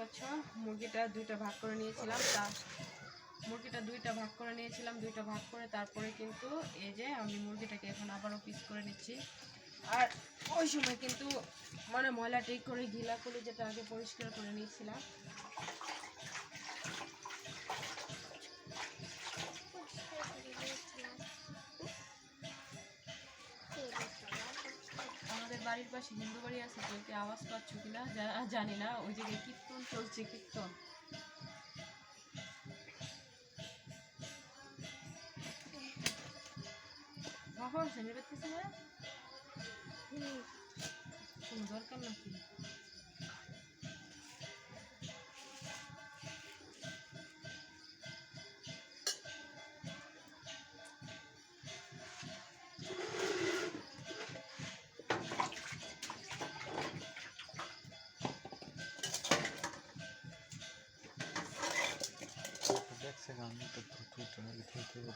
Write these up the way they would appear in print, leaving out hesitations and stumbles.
পাচ্ছ মুরগিটা দুইটা ভাগ করে নিয়েছিলাম, দুইটা ভাগ করে তারপরে কিন্তু এই যে আমি মুরগিটাকে এখন আবারও পিস করে নিচ্ছি। আর ওই সময় কিন্তু মানে ময়লা ঠিক করে ঘিলা করে যেটা আগে পরিষ্কার করে নিয়েছিলাম। আমাদের বাড়ির পাশে হিন্দু বাড়ি আছে, কেউ কি আওয়াজ পাচ্ছ কিনা জানি না, ওই জায়গায় কীর্তন চলছে, কীর্তন। কখন শুনে পেতেছে না কোনো দরকার নাকি?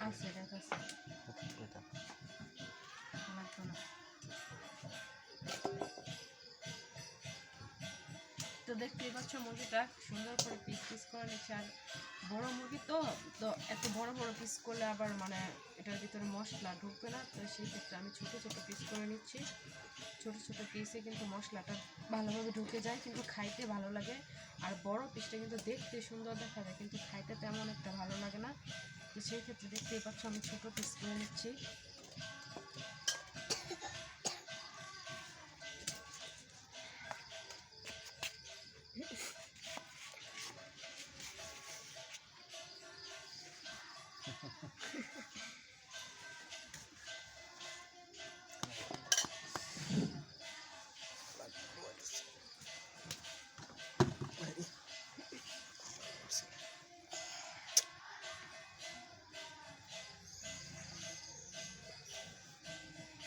আছে দেখাচ্ছে তো দেখতেই পাচ্ছ মুরগিটা সুন্দর করে পিস পিস করে নিচ্ছে। আর বড় মুরগি তো এত বড় বড় পিস করলে আবার মানে এটার ভিতরে মশলা ঢুকবে না, তো সেই ক্ষেত্রে আমি ছোট ছোট পিস করে নিচ্ছি। ছোট ছোট পিসে কিন্তু মশলাটা ভালোভাবে ঢুকে যায়, কিন্তু খাইতে ভালো লাগে। আর বড় পিসটা কিন্তু দেখতে সুন্দর দেখা যায়, কিন্তু খাইতে তেমন একটা ভালো লাগে না। তো সেই ক্ষেত্রে দেখতেই পাচ্ছ আমি ছোট পিস করে নিচ্ছি।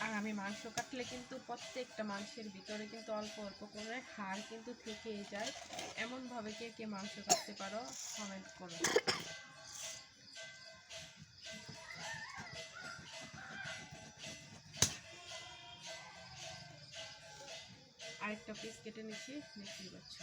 আর আমি মাংস কাটলে কিন্তু প্রত্যেকটা মাংসের ভিতরে কিন্তু অল্প অল্প করে হাড় কিন্তু থেকেই যায়। এমনভাবে কে কে মাংস কাটতে পারো কমেন্ট করো। আরেকটা পিস কেটে নিচ্ছি, দেখতেই পাচ্ছ।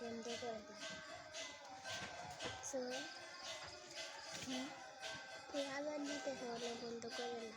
বন্ধ করে দিই তুই আবার নিতে হলে বন্ধ করে না।